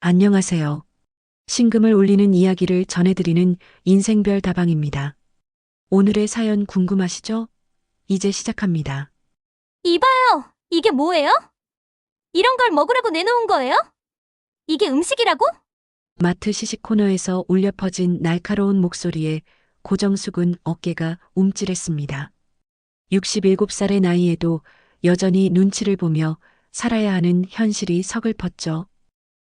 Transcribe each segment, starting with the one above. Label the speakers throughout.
Speaker 1: 안녕하세요. 신금을 울리는 이야기를 전해드리는 인생별 다방입니다. 오늘의 사연 궁금하시죠? 이제 시작합니다.
Speaker 2: 이봐요! 이게 뭐예요? 이런 걸 먹으라고 내놓은 거예요? 이게 음식이라고?
Speaker 1: 마트 시식 코너에서 울려 퍼진 날카로운 목소리에 고정숙은 어깨가 움찔했습니다. 67살의 나이에도 여전히 눈치를 보며 살아야 하는 현실이 서글펐죠.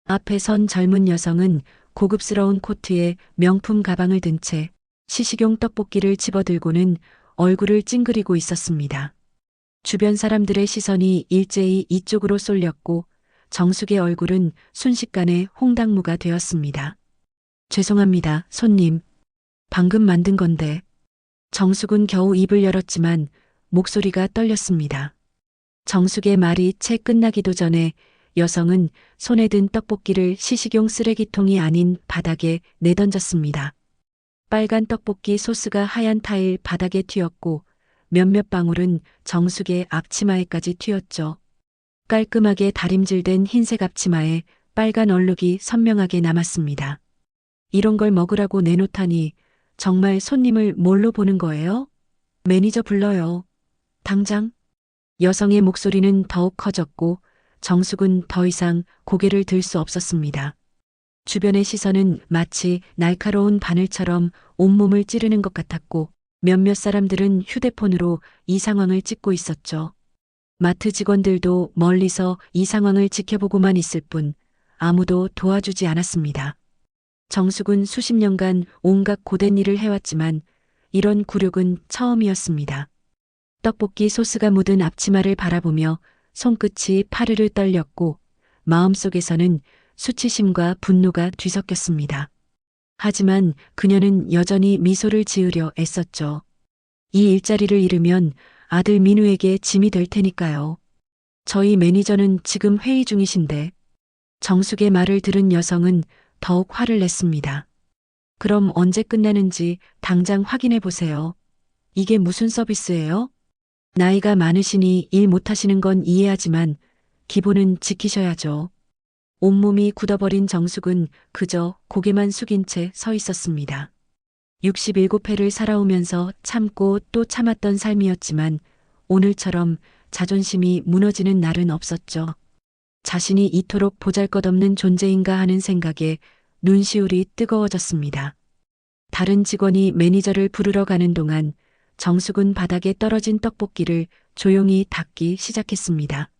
Speaker 1: 앞에 선 젊은 여성은 고급스러운 코트에 명품 가방을 든 채 시식용 떡볶이를 집어들고는 얼굴을 찡그리고 있었습니다. 주변 사람들의 시선이 일제히 이쪽으로 쏠렸고 정숙의 얼굴은 순식간에 홍당무가 되었습니다. 죄송합니다, 손님. 방금 만든 건데. 정숙은 겨우 입을 열었지만 목소리가 떨렸습니다. 정숙의 말이 채 끝나기도 전에 여성은 손에 든 떡볶이를 시식용 쓰레기통이 아닌 바닥에 내던졌습니다. 빨간 떡볶이 소스가 하얀 타일 바닥에 튀었고 몇몇 방울은 정숙의 앞치마에까지 튀었죠. 깔끔하게 다림질된 흰색 앞치마에 빨간 얼룩이 선명하게 남았습니다. 이런 걸 먹으라고 내놓다니 정말 손님을 뭘로 보는 거예요? 매니저 불러요. 당장. 여성의 목소리는 더욱 커졌고 정숙은 더 이상 고개를 들 수 없었습니다. 주변의 시선은 마치 날카로운 바늘처럼 온몸을 찌르는 것 같았고 몇몇 사람들은 휴대폰으로 이 상황을 찍고 있었죠. 마트 직원들도 멀리서 이 상황을 지켜보고만 있을 뿐 아무도 도와주지 않았습니다. 정숙은 수십 년간 온갖 고된 일을 해왔지만 이런 굴욕은 처음이었습니다. 떡볶이 소스가 묻은 앞치마를 바라보며 손끝이 파르르 떨렸고 마음속에서는 수치심과 분노가 뒤섞였습니다. 하지만 그녀는 여전히 미소를 지으려 애썼죠. 이 일자리를 잃으면 아들 민우에게 짐이 될 테니까요. 저희 매니저는 지금 회의 중이신데. 정숙의 말을 들은 여성은 더욱 화를 냈습니다. 그럼 언제 끝나는지 당장 확인해 보세요. 이게 무슨 서비스예요? 나이가 많으시니 일 못하시는 건 이해하지만 기본은 지키셔야죠. 온몸이 굳어버린 정숙은 그저 고개만 숙인 채 서 있었습니다. 67회를 살아오면서 참고 또 참았던 삶이었지만 오늘처럼 자존심이 무너지는 날은 없었죠. 자신이 이토록 보잘것없는 존재인가 하는 생각에 눈시울이 뜨거워졌습니다. 다른 직원이 매니저를 부르러 가는 동안 정숙은 바닥에 떨어진 떡볶이를 조용히 닦기 시작했습니다.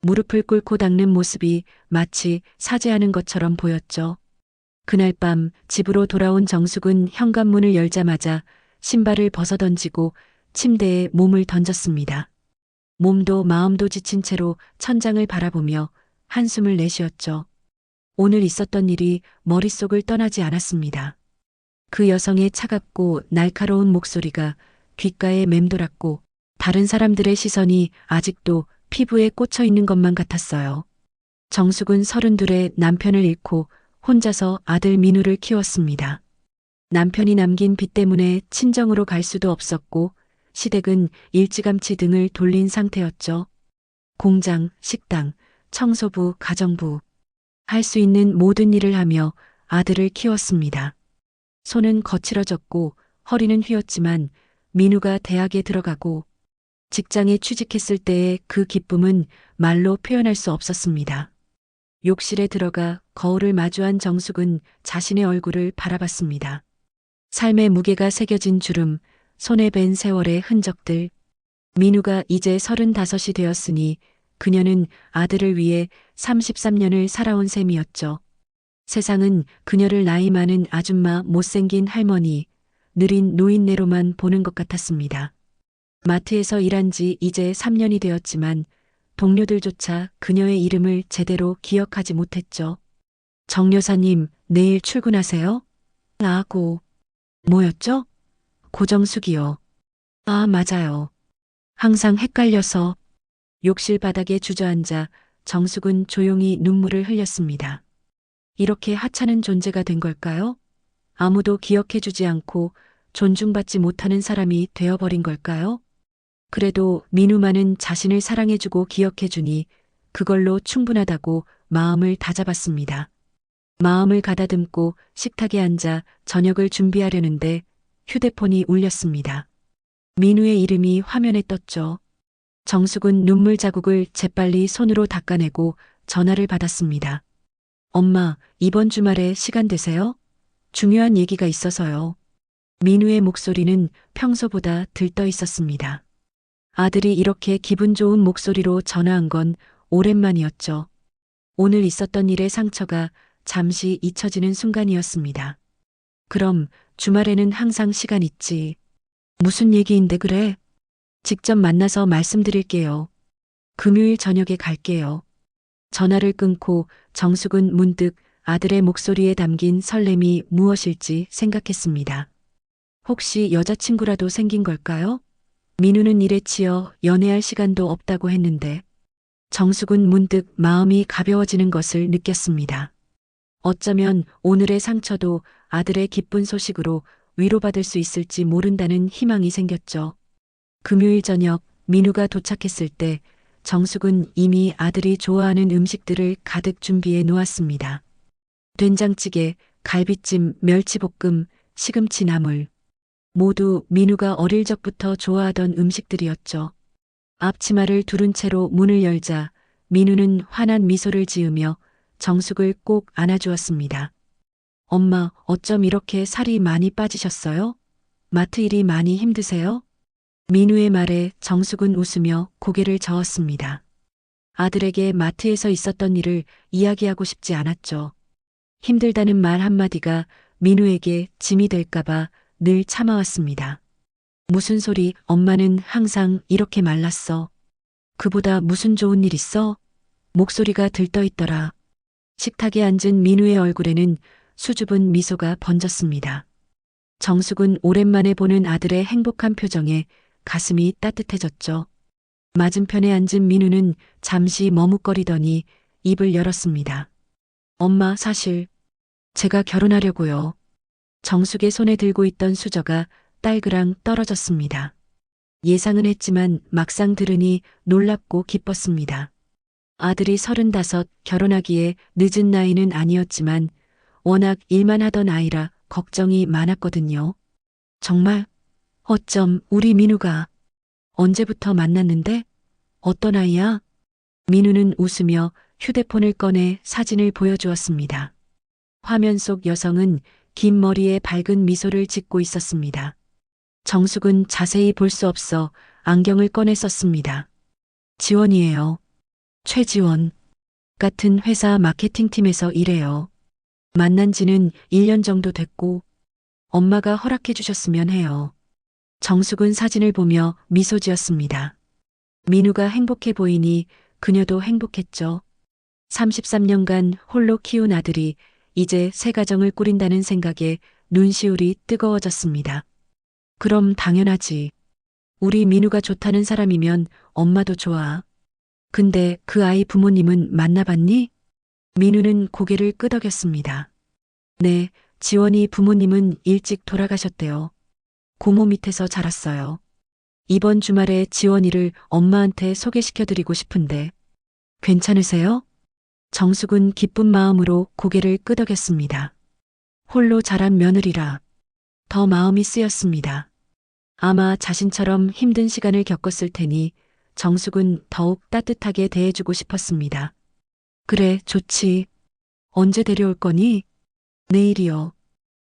Speaker 1: 무릎을 꿇고 닦는 모습이 마치 사죄하는 것처럼 보였죠. 그날 밤 집으로 돌아온 정숙은 현관문을 열자마자 신발을 벗어던지고 침대에 몸을 던졌습니다. 몸도 마음도 지친 채로 천장을 바라보며 한숨을 내쉬었죠. 오늘 있었던 일이 머릿속을 떠나지 않았습니다. 그 여성의 차갑고 날카로운 목소리가 귓가에 맴돌았고 다른 사람들의 시선이 아직도 피부에 꽂혀 있는 것만 같았어요. 정숙은 32에 남편을 잃고 혼자서 아들 민우를 키웠습니다. 남편이 남긴 빚 때문에 친정으로 갈 수도 없었고 시댁은 일찌감치 등을 돌린 상태였죠. 공장, 식당, 청소부, 가정부. 할 수 있는 모든 일을 하며 아들을 키웠습니다. 손은 거칠어졌고 허리는 휘었지만 민우가 대학에 들어가고 직장에 취직했을 때의 그 기쁨은 말로 표현할 수 없었습니다. 욕실에 들어가 거울을 마주한 정숙은 자신의 얼굴을 바라봤습니다. 삶의 무게가 새겨진 주름, 손에 밴 세월의 흔적들. 민우가 이제 35이 되었으니 그녀는 아들을 위해 33년을 살아온 셈이었죠. 세상은 그녀를 나이 많은 아줌마 못생긴 할머니, 느린 노인네로만 보는 것 같았습니다. 마트에서 일한 지 이제 3년이 되었지만 동료들조차 그녀의 이름을 제대로 기억하지 못했죠. 정 여사님, 내일 출근하세요? 뭐였죠? 고정숙이요. 아, 맞아요. 항상 헷갈려서. 욕실 바닥에 주저앉아 정숙은 조용히 눈물을 흘렸습니다. 이렇게 하찮은 존재가 된 걸까요? 아무도 기억해주지 않고 존중받지 못하는 사람이 되어버린 걸까요? 그래도 민우만은 자신을 사랑해주고 기억해주니 그걸로 충분하다고 마음을 다잡았습니다. 마음을 가다듬고 식탁에 앉아 저녁을 준비하려는데 휴대폰이 울렸습니다. 민우의 이름이 화면에 떴죠. 정숙은 눈물 자국을 재빨리 손으로 닦아내고 전화를 받았습니다. 엄마, 이번 주말에 시간 되세요? 중요한 얘기가 있어서요. 민우의 목소리는 평소보다 들떠 있었습니다. 아들이 이렇게 기분 좋은 목소리로 전화한 건 오랜만이었죠. 오늘 있었던 일의 상처가 잠시 잊혀지는 순간이었습니다. 그럼 주말에는 항상 시간 있지. 무슨 얘기인데 그래? 직접 만나서 말씀드릴게요. 금요일 저녁에 갈게요. 전화를 끊고 정숙은 문득 아들의 목소리에 담긴 설렘이 무엇일지 생각했습니다. 혹시 여자친구라도 생긴 걸까요? 민우는 일에 치여 연애할 시간도 없다고 했는데 정숙은 문득 마음이 가벼워지는 것을 느꼈습니다. 어쩌면 오늘의 상처도 아들의 기쁜 소식으로 위로받을 수 있을지 모른다는 희망이 생겼죠. 금요일 저녁 민우가 도착했을 때 정숙은 이미 아들이 좋아하는 음식들을 가득 준비해 놓았습니다. 된장찌개, 갈비찜, 멸치볶음, 시금치 나물. 모두 민우가 어릴 적부터 좋아하던 음식들이었죠. 앞치마를 두른 채로 문을 열자 민우는 환한 미소를 지으며 정숙을 꼭 안아주었습니다. 엄마, 어쩜 이렇게 살이 많이 빠지셨어요? 마트 일이 많이 힘드세요? 민우의 말에 정숙은 웃으며 고개를 저었습니다. 아들에게 마트에서 있었던 일을 이야기하고 싶지 않았죠. 힘들다는 말 한마디가 민우에게 짐이 될까봐 늘 참아왔습니다. 무슨 소리, 엄마는 항상 이렇게 말랐어. 그보다 무슨 좋은 일 있어? 목소리가 들떠있더라. 식탁에 앉은 민우의 얼굴에는 수줍은 미소가 번졌습니다. 정숙은 오랜만에 보는 아들의 행복한 표정에 가슴이 따뜻해졌죠. 맞은편에 앉은 민우는 잠시 머뭇거리더니 입을 열었습니다. 엄마, 사실 제가 결혼하려고요. 정숙의 손에 들고 있던 수저가 딸그랑 떨어졌습니다. 예상은 했지만 막상 들으니 놀랍고 기뻤습니다. 아들이 35, 결혼하기에 늦은 나이는 아니었지만 워낙 일만 하던 아이라 걱정이 많았거든요. 정말? 어쩜 우리 민우가 언제부터 만났는데? 어떤 아이야? 민우는 웃으며 휴대폰을 꺼내 사진을 보여주었습니다. 화면 속 여성은 긴 머리에 밝은 미소를 짓고 있었습니다. 정숙은 자세히 볼 수 없어 안경을 꺼내 썼습니다. 지원이에요. 최지원. 같은 회사 마케팅팀에서 일해요. 만난 지는 1년 정도 됐고 엄마가 허락해 주셨으면 해요. 정숙은 사진을 보며 미소 지었습니다. 민우가 행복해 보이니 그녀도 행복했죠. 33년간 홀로 키운 아들이 이제 새 가정을 꾸린다는 생각에 눈시울이 뜨거워졌습니다. 그럼 당연하지. 우리 민우가 좋다는 사람이면 엄마도 좋아. 근데 그 아이 부모님은 만나봤니? 민우는 고개를 끄덕였습니다. 네, 지원이 부모님은 일찍 돌아가셨대요. 고모 밑에서 자랐어요. 이번 주말에 지원이를 엄마한테 소개시켜드리고 싶은데 괜찮으세요? 정숙은 기쁜 마음으로 고개를 끄덕였습니다. 홀로 자란 며느리라 더 마음이 쓰였습니다. 아마 자신처럼 힘든 시간을 겪었을 테니 정숙은 더욱 따뜻하게 대해주고 싶었습니다. 그래, 좋지. 언제 데려올 거니? 내일이요.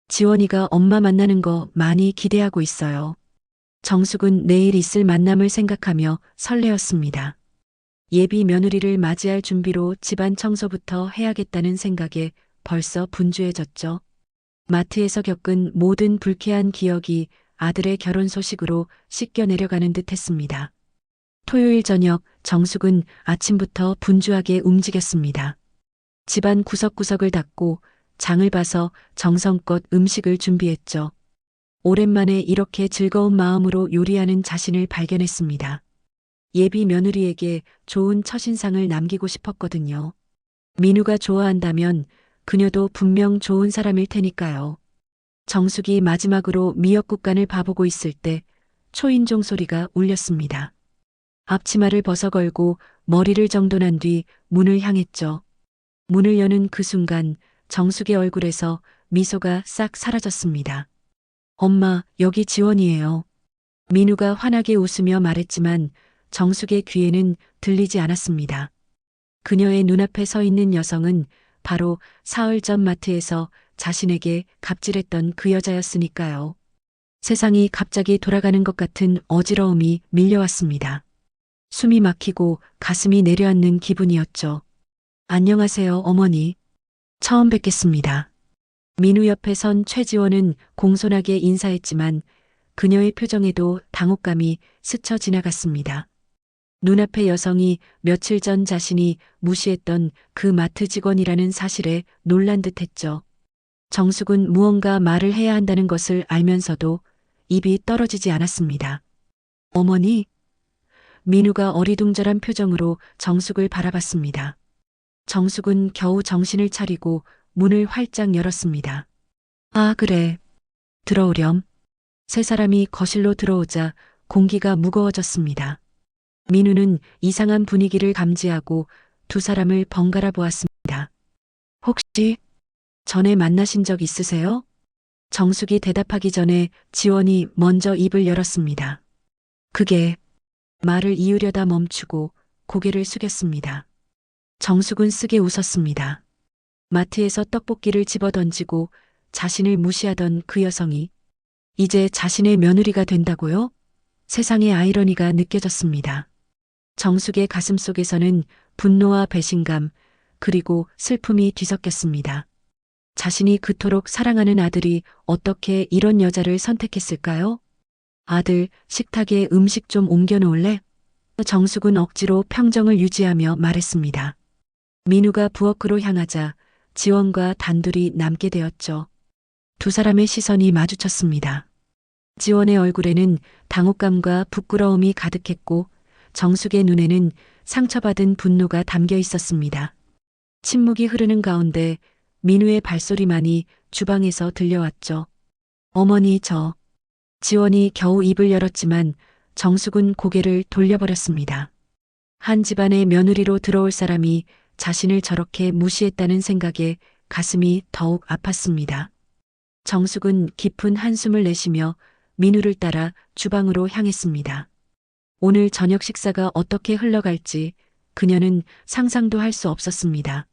Speaker 1: 지원이가 엄마 만나는 거 많이 기대하고 있어요. 정숙은 내일 있을 만남을 생각하며 설레었습니다. 예비 며느리를 맞이할 준비로 집안 청소부터 해야겠다는 생각에 벌써 분주해졌죠. 마트에서 겪은 모든 불쾌한 기억이 아들의 결혼 소식으로 씻겨 내려가는 듯 했습니다. 토요일 저녁 정숙은 아침부터 분주하게 움직였습니다. 집안 구석구석을 닦고 장을 봐서 정성껏 음식을 준비했죠. 오랜만에 이렇게 즐거운 마음으로 요리하는 자신을 발견했습니다. 예비 며느리에게 좋은 첫인상을 남기고 싶었거든요. 민우가 좋아한다면 그녀도 분명 좋은 사람일 테니까요. 정숙이 마지막으로 미역국간을 봐보고 있을 때 초인종 소리가 울렸습니다. 앞치마를 벗어걸고 머리를 정돈한 뒤 문을 향했죠. 문을 여는 그 순간 정숙의 얼굴에서 미소가 싹 사라졌습니다. 엄마, 여기 지원이에요. 민우가 환하게 웃으며 말했지만 정숙의 귀에는 들리지 않았습니다. 그녀의 눈앞에 서 있는 여성은 바로 사흘 전 마트에서 자신에게 갑질했던 그 여자였으니까요. 세상이 갑자기 돌아가는 것 같은 어지러움이 밀려왔습니다. 숨이 막히고 가슴이 내려앉는 기분이었죠. 안녕하세요, 어머니. 처음 뵙겠습니다. 민우 옆에 선 최지원은 공손하게 인사했지만 그녀의 표정에도 당혹감이 스쳐 지나갔습니다. 눈앞의 여성이 며칠 전 자신이 무시했던 그 마트 직원이라는 사실에 놀란 듯했죠. 정숙은 무언가 말을 해야 한다는 것을 알면서도 입이 떨어지지 않았습니다. 어머니? 민우가 어리둥절한 표정으로 정숙을 바라봤습니다. 정숙은 겨우 정신을 차리고 문을 활짝 열었습니다. 아, 그래. 들어오렴. 세 사람이 거실로 들어오자 공기가 무거워졌습니다. 민우는 이상한 분위기를 감지하고 두 사람을 번갈아 보았습니다. 혹시 전에 만나신 적 있으세요? 정숙이 대답하기 전에 지원이 먼저 입을 열었습니다. 그게 말을 이으려다 멈추고 고개를 숙였습니다. 정숙은 쓰게 웃었습니다. 마트에서 떡볶이를 집어던지고 자신을 무시하던 그 여성이 이제 자신의 며느리가 된다고요? 세상의 아이러니가 느껴졌습니다. 정숙의 가슴 속에서는 분노와 배신감, 그리고 슬픔이 뒤섞였습니다. 자신이 그토록 사랑하는 아들이 어떻게 이런 여자를 선택했을까요? 아들, 식탁에 음식 좀 옮겨 놓을래? 정숙은 억지로 평정을 유지하며 말했습니다. 민우가 부엌으로 향하자 지원과 단둘이 남게 되었죠. 두 사람의 시선이 마주쳤습니다. 지원의 얼굴에는 당혹감과 부끄러움이 가득했고 정숙의 눈에는 상처받은 분노가 담겨 있었습니다. 침묵이 흐르는 가운데 민우의 발소리만이 주방에서 들려왔죠. 어머니, 지원이 겨우 입을 열었지만 정숙은 고개를 돌려버렸습니다. 한 집안의 며느리로 들어올 사람이 자신을 저렇게 무시했다는 생각에 가슴이 더욱 아팠습니다. 정숙은 깊은 한숨을 내쉬며 민우를 따라 주방으로 향했습니다. 오늘 저녁 식사가 어떻게 흘러갈지 그녀는 상상도 할 수 없었습니다.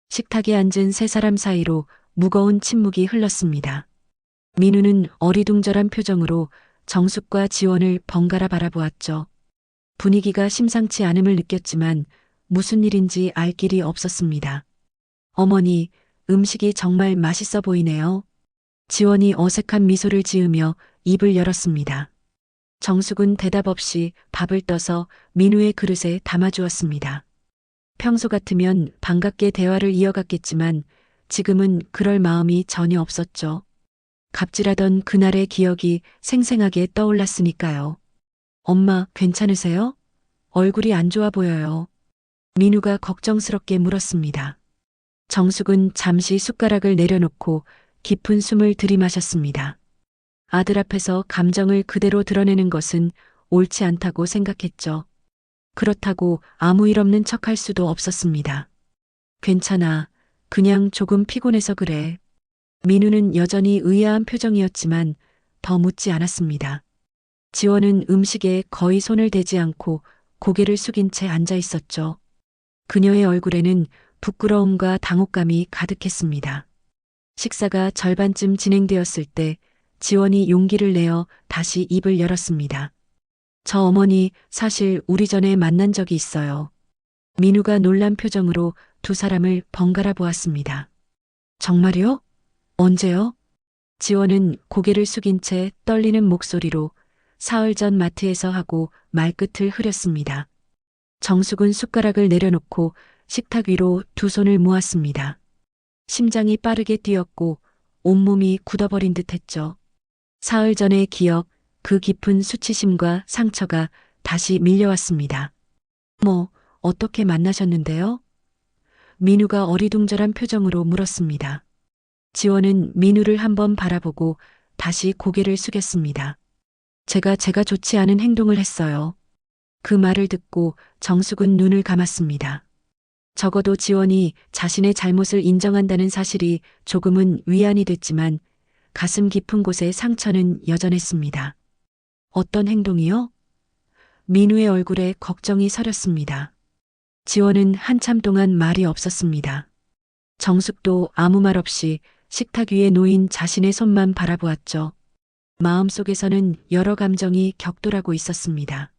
Speaker 1: 식탁에 앉은 세 사람 사이로 무거운 침묵이 흘렀습니다. 민우는 어리둥절한 표정으로 정숙과 지원을 번갈아 바라보았죠. 분위기가 심상치 않음을 느꼈지만 무슨 일인지 알 길이 없었습니다. 어머니, 음식이 정말 맛있어 보이네요. 지원이 어색한 미소를 지으며 입을 열었습니다. 정숙은 대답 없이 밥을 떠서 민우의 그릇에 담아주었습니다. 평소 같으면 반갑게 대화를 이어갔겠지만 지금은 그럴 마음이 전혀 없었죠. 갑질하던 그날의 기억이 생생하게 떠올랐으니까요. 엄마, 괜찮으세요? 얼굴이 안 좋아 보여요. 민우가 걱정스럽게 물었습니다. 정숙은 잠시 숟가락을 내려놓고 깊은 숨을 들이마셨습니다. 아들 앞에서 감정을 그대로 드러내는 것은 옳지 않다고 생각했죠. 그렇다고 아무 일 없는 척할 수도 없었습니다. 괜찮아. 그냥 조금 피곤해서 그래. 민우는 여전히 의아한 표정이었지만 더 묻지 않았습니다. 지원은 음식에 거의 손을 대지 않고 고개를 숙인 채 앉아 있었죠. 그녀의 얼굴에는 부끄러움과 당혹감이 가득했습니다. 식사가 절반쯤 진행되었을 때 지원이 용기를 내어 다시 입을 열었습니다. 저 어머니 사실 우리 전에 만난 적이 있어요. 민우가 놀란 표정으로 두 사람을 번갈아 보았습니다. 정말요? 언제요? 지원은 고개를 숙인 채 떨리는 목소리로 사흘 전 마트에서 하고 말끝을 흐렸습니다. 정숙은 숟가락을 내려놓고 식탁 위로 두 손을 모았습니다. 심장이 빠르게 뛰었고 온몸이 굳어버린 듯했죠. 사흘 전의 기억, 그 깊은 수치심과 상처가 다시 밀려왔습니다. 어떻게 만나셨는데요? 민우가 어리둥절한 표정으로 물었습니다. 지원은 민우를 한번 바라보고 다시 고개를 숙였습니다. 제가 좋지 않은 행동을 했어요. 그 말을 듣고 정숙은 눈을 감았습니다. 적어도 지원이 자신의 잘못을 인정한다는 사실이 조금은 위안이 됐지만 가슴 깊은 곳에 상처는 여전했습니다. 어떤 행동이요? 민우의 얼굴에 걱정이 서렸습니다. 지원은 한참 동안 말이 없었습니다. 정숙도 아무 말 없이 식탁 위에 놓인 자신의 손만 바라보았죠. 마음속에서는 여러 감정이 격돌하고 있었습니다.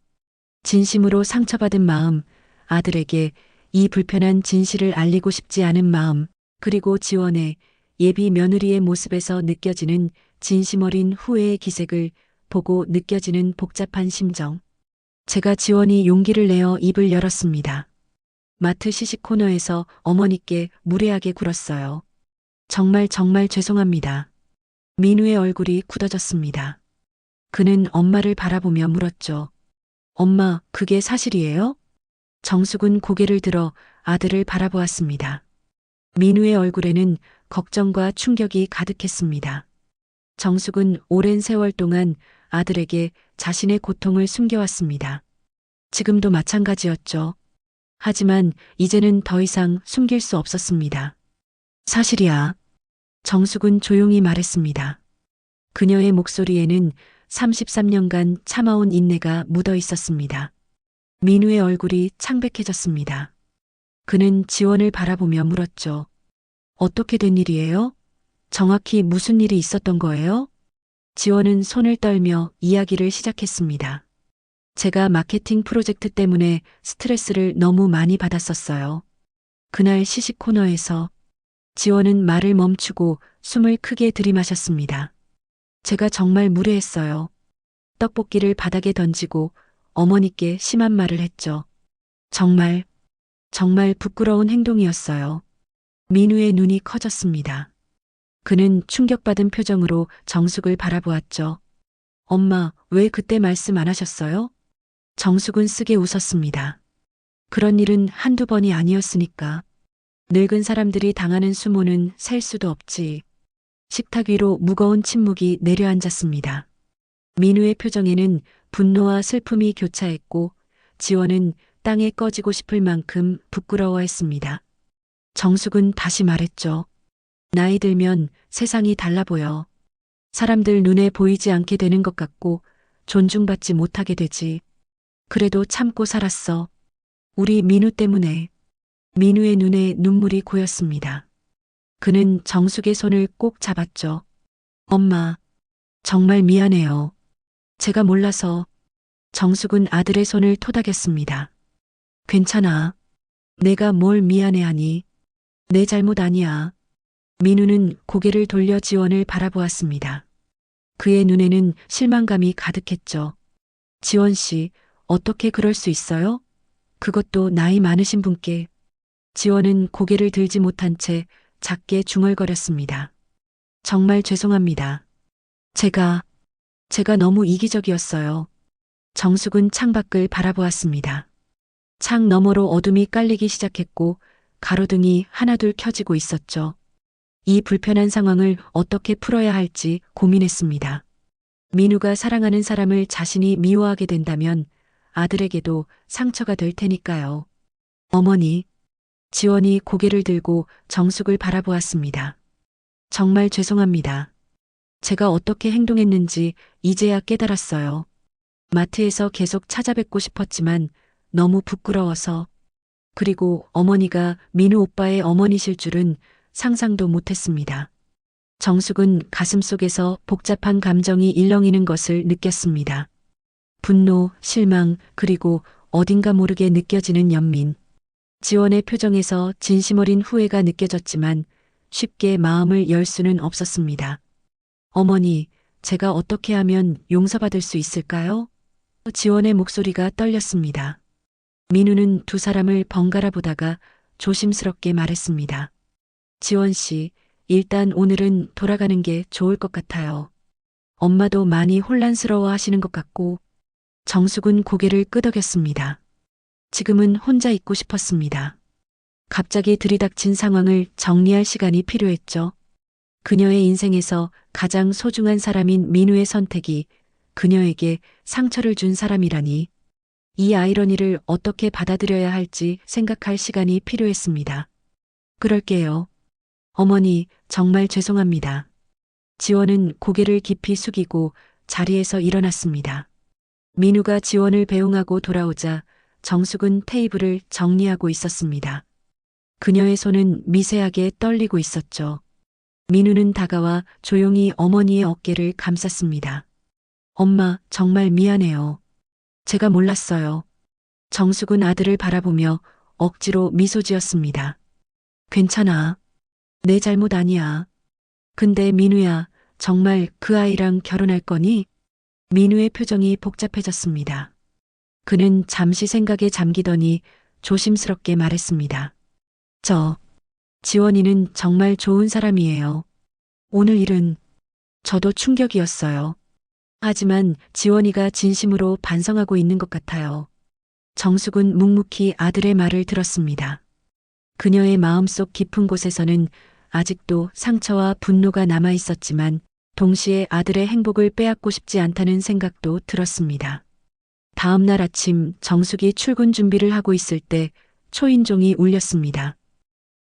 Speaker 1: 진심으로 상처받은 마음, 아들에게 이 불편한 진실을 알리고 싶지 않은 마음, 그리고 지원의 예비 며느리의 모습에서 느껴지는 진심 어린 후회의 기색을 보고 느껴지는 복잡한 심정. 제가 지원이 용기를 내어 입을 열었습니다. 마트 시식 코너에서 어머니께 무례하게 굴었어요. 정말 죄송합니다. 민우의 얼굴이 굳어졌습니다. 그는 엄마를 바라보며 물었죠. 엄마, 그게 사실이에요? 정숙은 고개를 들어 아들을 바라보았습니다. 민우의 얼굴에는 걱정과 충격이 가득했습니다. 정숙은 오랜 세월 동안 아들에게 자신의 고통을 숨겨왔습니다. 지금도 마찬가지였죠. 하지만 이제는 더 이상 숨길 수 없었습니다. 사실이야. 정숙은 조용히 말했습니다. 그녀의 목소리에는 33년간 참아온 인내가 묻어 있었습니다. 민우의 얼굴이 창백해졌습니다. 그는 지원을 바라보며 물었죠. 어떻게 된 일이에요? 정확히 무슨 일이 있었던 거예요? 지원은 손을 떨며 이야기를 시작했습니다. 제가 마케팅 프로젝트 때문에 스트레스를 너무 많이 받았었어요. 그날 시식 코너에서 지원은 말을 멈추고 숨을 크게 들이마셨습니다. 제가 정말 무례했어요. 떡볶이를 바닥에 던지고 어머니께 심한 말을 했죠. 정말 부끄러운 행동이었어요. 민우의 눈이 커졌습니다. 그는 충격받은 표정으로 정숙을 바라보았죠. 엄마, 왜 그때 말씀 안 하셨어요? 정숙은 쓰게 웃었습니다. 그런 일은 한두 번이 아니었으니까. 늙은 사람들이 당하는 수모는 셀 수도 없지. 식탁 위로 무거운 침묵이 내려앉았습니다. 민우의 표정에는 분노와 슬픔이 교차했고 지원은 땅에 꺼지고 싶을 만큼 부끄러워했습니다. 정숙은 다시 말했죠. 나이 들면 세상이 달라 보여. 사람들 눈에 보이지 않게 되는 것 같고 존중받지 못하게 되지. 그래도 참고 살았어. 우리 민우 때문에. 민우의 눈에 눈물이 고였습니다. 그는 정숙의 손을 꼭 잡았죠. 엄마, 정말 미안해요. 제가 몰라서. 정숙은 아들의 손을 토닥였습니다. 괜찮아. 내가 뭘 미안해하니. 내 잘못 아니야. 민우는 고개를 돌려 지원을 바라보았습니다. 그의 눈에는 실망감이 가득했죠. 지원 씨, 어떻게 그럴 수 있어요? 그것도 나이 많으신 분께. 지원은 고개를 들지 못한 채 작게 중얼거렸습니다. 정말 죄송합니다. 제가 너무 이기적이었어요. 정숙은 창밖을 바라보았습니다. 창 너머로 어둠이 깔리기 시작했고 가로등이 하나둘 켜지고 있었죠. 이 불편한 상황을 어떻게 풀어야 할지 고민했습니다. 민우가 사랑하는 사람을 자신이 미워하게 된다면 아들에게도 상처가 될 테니까요. 어머니, 지원이 고개를 들고 정숙을 바라보았습니다. 정말 죄송합니다. 제가 어떻게 행동했는지 이제야 깨달았어요. 마트에서 계속 찾아뵙고 싶었지만 너무 부끄러워서. 그리고 어머니가 민우 오빠의 어머니실 줄은 상상도 못했습니다. 정숙은 가슴속에서 복잡한 감정이 일렁이는 것을 느꼈습니다. 분노, 실망, 그리고 어딘가 모르게 느껴지는 연민. 지원의 표정에서 진심 어린 후회가 느껴졌지만 쉽게 마음을 열 수는 없었습니다. 어머니, 제가 어떻게 하면 용서받을 수 있을까요? 지원의 목소리가 떨렸습니다. 민우는 두 사람을 번갈아 보다가 조심스럽게 말했습니다. 지원 씨, 일단 오늘은 돌아가는 게 좋을 것 같아요. 엄마도 많이 혼란스러워 하시는 것 같고. 정숙은 고개를 끄덕였습니다. 지금은 혼자 있고 싶었습니다. 갑자기 들이닥친 상황을 정리할 시간이 필요했죠. 그녀의 인생에서 가장 소중한 사람인 민우의 선택이 그녀에게 상처를 준 사람이라니. 이 아이러니를 어떻게 받아들여야 할지 생각할 시간이 필요했습니다. 그럴게요. 어머니, 정말 죄송합니다. 지원은 고개를 깊이 숙이고 자리에서 일어났습니다. 민우가 지원을 배웅하고 돌아오자 정숙은 테이블을 정리하고 있었습니다. 그녀의 손은 미세하게 떨리고 있었죠. 민우는 다가와 조용히 어머니의 어깨를 감쌌습니다. 엄마, 정말 미안해요. 제가 몰랐어요. 정숙은 아들을 바라보며 억지로 미소 지었습니다. 괜찮아. 내 잘못 아니야. 근데 민우야, 정말 그 아이랑 결혼할 거니? 민우의 표정이 복잡해졌습니다. 그는 잠시 생각에 잠기더니 조심스럽게 말했습니다. 지원이는 정말 좋은 사람이에요. 오늘 일은 저도 충격이었어요. 하지만 지원이가 진심으로 반성하고 있는 것 같아요. 정숙은 묵묵히 아들의 말을 들었습니다. 그녀의 마음속 깊은 곳에서는 아직도 상처와 분노가 남아 있었지만 동시에 아들의 행복을 빼앗고 싶지 않다는 생각도 들었습니다. 다음 날 아침 정숙이 출근 준비를 하고 있을 때 초인종이 울렸습니다.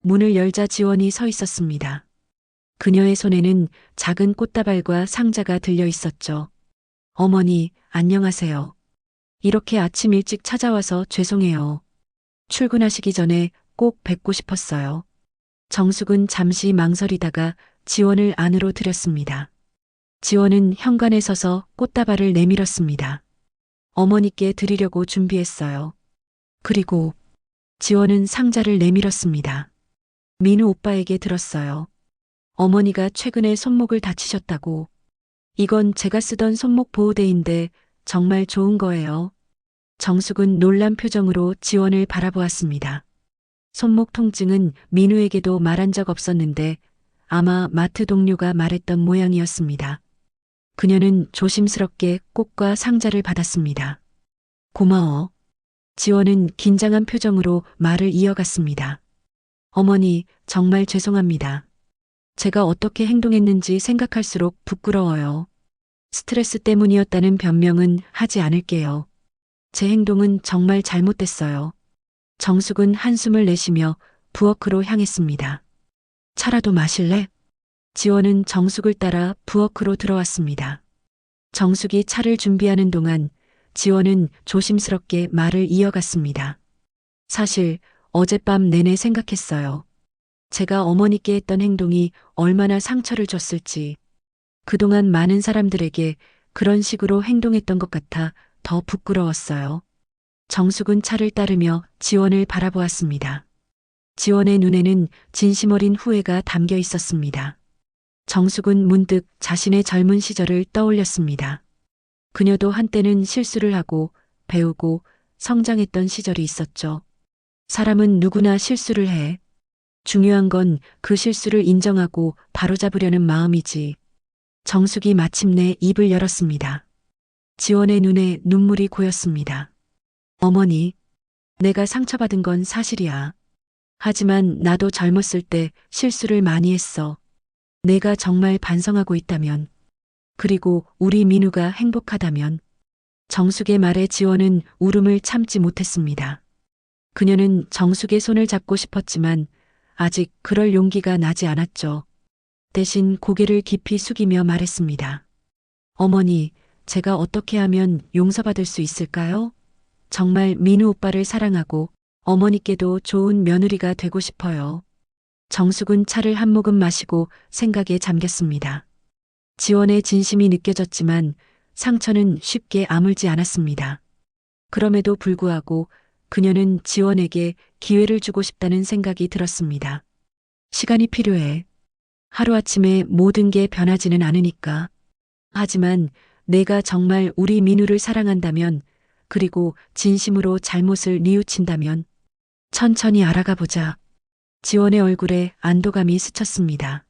Speaker 1: 문을 열자 지원이 서 있었습니다. 그녀의 손에는 작은 꽃다발과 상자가 들려 있었죠. 어머니, 안녕하세요. 이렇게 아침 일찍 찾아와서 죄송해요. 출근하시기 전에 꼭 뵙고 싶었어요. 정숙은 잠시 망설이다가 지원을 안으로 들였습니다. 지원은 현관에 서서 꽃다발을 내밀었습니다. 어머니께 드리려고 준비했어요. 그리고 지원은 상자를 내밀었습니다. 민우 오빠에게 들었어요. 어머니가 최근에 손목을 다치셨다고. 이건 제가 쓰던 손목 보호대인데 정말 좋은 거예요. 정숙은 놀란 표정으로 지원을 바라보았습니다. 손목 통증은 민우에게도 말한 적 없었는데 아마 마트 동료가 말했던 모양이었습니다. 그녀는 조심스럽게 꽃과 상자를 받았습니다. 고마워. 지원은 긴장한 표정으로 말을 이어갔습니다. 어머니, 정말 죄송합니다. 제가 어떻게 행동했는지 생각할수록 부끄러워요. 스트레스 때문이었다는 변명은 하지 않을게요. 제 행동은 정말 잘못됐어요. 정숙은 한숨을 내쉬며 부엌으로 향했습니다. 차라도 마실래? 지원은 정숙을 따라 부엌으로 들어왔습니다. 정숙이 차를 준비하는 동안 지원은 조심스럽게 말을 이어갔습니다. 사실 어젯밤 내내 생각했어요. 제가 어머니께 했던 행동이 얼마나 상처를 줬을지. 그동안 많은 사람들에게 그런 식으로 행동했던 것 같아 더 부끄러웠어요. 정숙은 차를 따르며 지원을 바라보았습니다. 지원의 눈에는 진심 어린 후회가 담겨 있었습니다. 정숙은 문득 자신의 젊은 시절을 떠올렸습니다. 그녀도 한때는 실수를 하고 배우고 성장했던 시절이 있었죠. 사람은 누구나 실수를 해. 중요한 건 그 실수를 인정하고 바로잡으려는 마음이지. 정숙이 마침내 입을 열었습니다. 지원의 눈에 눈물이 고였습니다. 어머니, 내가 상처받은 건 사실이야. 하지만 나도 젊었을 때 실수를 많이 했어. 내가 정말 반성하고 있다면, 그리고 우리 민우가 행복하다면, 정숙의 말에 지원은 울음을 참지 못했습니다. 그녀는 정숙의 손을 잡고 싶었지만 아직 그럴 용기가 나지 않았죠. 대신 고개를 깊이 숙이며 말했습니다. 어머니, 제가 어떻게 하면 용서받을 수 있을까요? 정말 민우 오빠를 사랑하고 어머니께도 좋은 며느리가 되고 싶어요. 정숙은 차를 한 모금 마시고 생각에 잠겼습니다. 지원의 진심이 느껴졌지만 상처는 쉽게 아물지 않았습니다. 그럼에도 불구하고 그녀는 지원에게 기회를 주고 싶다는 생각이 들었습니다. 시간이 필요해. 하루아침에 모든 게 변하지는 않으니까. 하지만 내가 정말 우리 민우를 사랑한다면, 그리고 진심으로 잘못을 뉘우친다면 천천히 알아가 보자. 지원의 얼굴에 안도감이 스쳤습니다.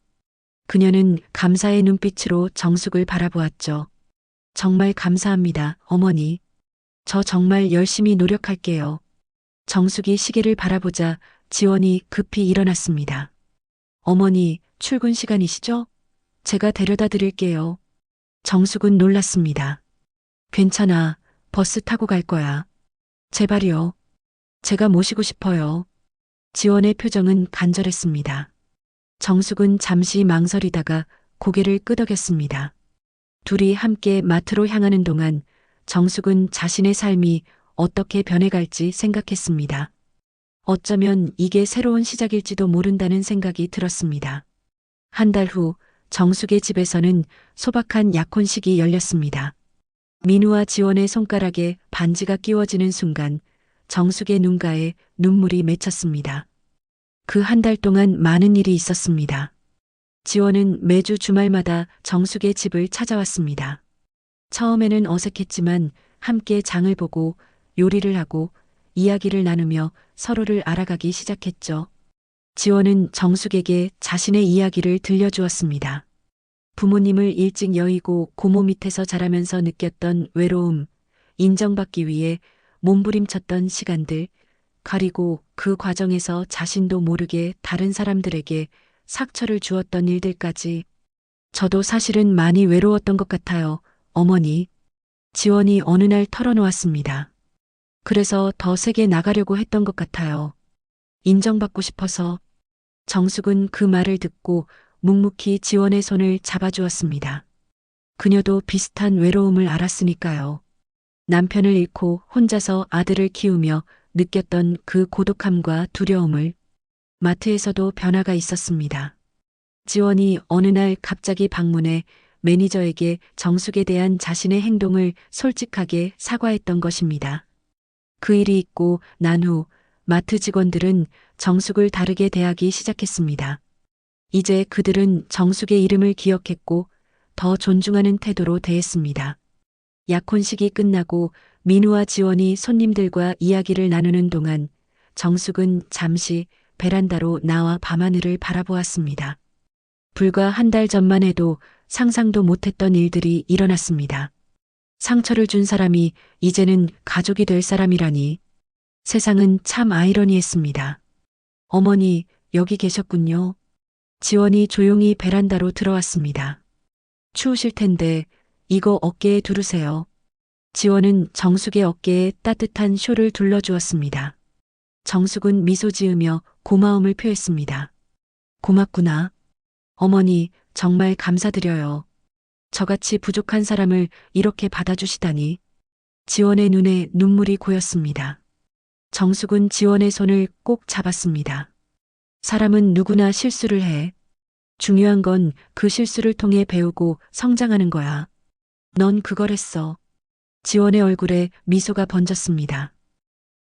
Speaker 1: 그녀는 감사의 눈빛으로 정숙을 바라보았죠. 정말 감사합니다, 어머니. 저 정말 열심히 노력할게요. 정숙이 시계를 바라보자 지원이 급히 일어났습니다. 어머니, 출근 시간이시죠? 제가 데려다 드릴게요. 정숙은 놀랐습니다. 괜찮아, 버스 타고 갈 거야. 제발요. 제가 모시고 싶어요. 지원의 표정은 간절했습니다. 정숙은 잠시 망설이다가 고개를 끄덕였습니다. 둘이 함께 마트로 향하는 동안 정숙은 자신의 삶이 어떻게 변해갈지 생각했습니다. 어쩌면 이게 새로운 시작일지도 모른다는 생각이 들었습니다. 한 달 후 정숙의 집에서는 소박한 약혼식이 열렸습니다. 민우와 지원의 손가락에 반지가 끼워지는 순간 정숙의 눈가에 눈물이 맺혔습니다. 그 한 달 동안 많은 일이 있었습니다. 지원은 매주 주말마다 정숙의 집을 찾아왔습니다. 처음에는 어색했지만 함께 장을 보고 요리를 하고 이야기를 나누며 서로를 알아가기 시작했죠. 지원은 정숙에게 자신의 이야기를 들려주었습니다. 부모님을 일찍 여의고 고모 밑에서 자라면서 느꼈던 외로움, 인정받기 위해 몸부림쳤던 시간들, 그리고 그 과정에서 자신도 모르게 다른 사람들에게 상처를 주었던 일들까지. 저도 사실은 많이 외로웠던 것 같아요, 어머니. 지원이 어느 날 털어놓았습니다. 그래서 더 세게 나가려고 했던 것 같아요. 인정받고 싶어서. 정숙은 그 말을 듣고 묵묵히 지원의 손을 잡아주었습니다. 그녀도 비슷한 외로움을 알았으니까요. 남편을 잃고 혼자서 아들을 키우며 느꼈던 그 고독함과 두려움을. 마트에서도 변화가 있었습니다. 지원이 어느 날 갑자기 방문해 매니저에게 정숙에 대한 자신의 행동을 솔직하게 사과했던 것입니다. 그 일이 있고 난 후 마트 직원들은 정숙을 다르게 대하기 시작했습니다. 이제 그들은 정숙의 이름을 기억했고 더 존중하는 태도로 대했습니다. 약혼식이 끝나고 민우와 지원이 손님들과 이야기를 나누는 동안 정숙은 잠시 베란다로 나와 밤하늘을 바라보았습니다. 불과 한 달 전만 해도 상상도 못했던 일들이 일어났습니다. 상처를 준 사람이 이제는 가족이 될 사람이라니. 세상은 참 아이러니했습니다. 어머니, 여기 계셨군요. 지원이 조용히 베란다로 들어왔습니다. 추우실 텐데 이거 어깨에 두르세요. 지원은 정숙의 어깨에 따뜻한 쇼를 둘러주었습니다. 정숙은 미소 지으며 고마움을 표했습니다. 고맙구나. 어머니, 정말 감사드려요. 저같이 부족한 사람을 이렇게 받아주시다니. 지원의 눈에 눈물이 고였습니다. 정숙은 지원의 손을 꼭 잡았습니다. 사람은 누구나 실수를 해. 중요한 건 그 실수를 통해 배우고 성장하는 거야. 넌 그걸 했어. 지원의 얼굴에 미소가 번졌습니다.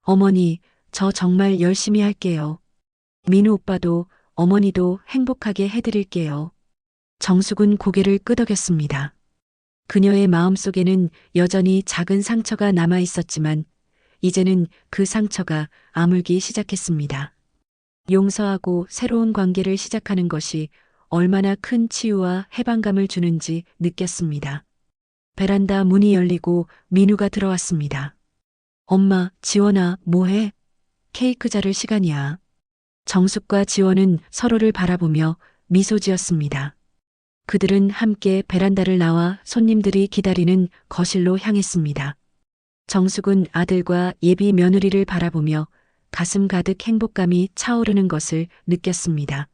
Speaker 1: 어머니, 저 정말 열심히 할게요. 민우 오빠도 어머니도 행복하게 해드릴게요. 정숙은 고개를 끄덕였습니다. 그녀의 마음속에는 여전히 작은 상처가 남아 있었지만 이제는 그 상처가 아물기 시작했습니다. 용서하고 새로운 관계를 시작하는 것이 얼마나 큰 치유와 해방감을 주는지 느꼈습니다. 베란다 문이 열리고 민우가 들어왔습니다. 엄마, 지원아, 뭐해? 케이크 자를 시간이야. 정숙과 지원은 서로를 바라보며 미소 지었습니다. 그들은 함께 베란다를 나와 손님들이 기다리는 거실로 향했습니다. 정숙은 아들과 예비 며느리를 바라보며 가슴 가득 행복감이 차오르는 것을 느꼈습니다.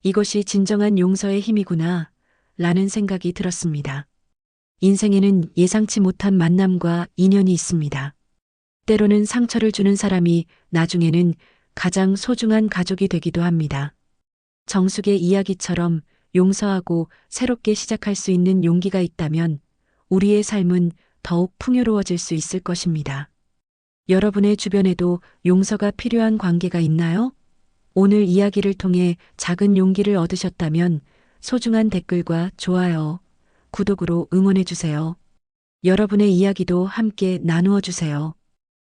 Speaker 1: 이것이 진정한 용서의 힘이구나, 라는 생각이 들었습니다. 인생에는 예상치 못한 만남과 인연이 있습니다. 때로는 상처를 주는 사람이 나중에는 가장 소중한 가족이 되기도 합니다. 정숙의 이야기처럼 용서하고 새롭게 시작할 수 있는 용기가 있다면 우리의 삶은 더욱 풍요로워질 수 있을 것입니다. 여러분의 주변에도 용서가 필요한 관계가 있나요? 오늘 이야기를 통해 작은 용기를 얻으셨다면 소중한 댓글과 좋아요, 구독으로 응원해주세요. 여러분의 이야기도 함께 나누어 주세요.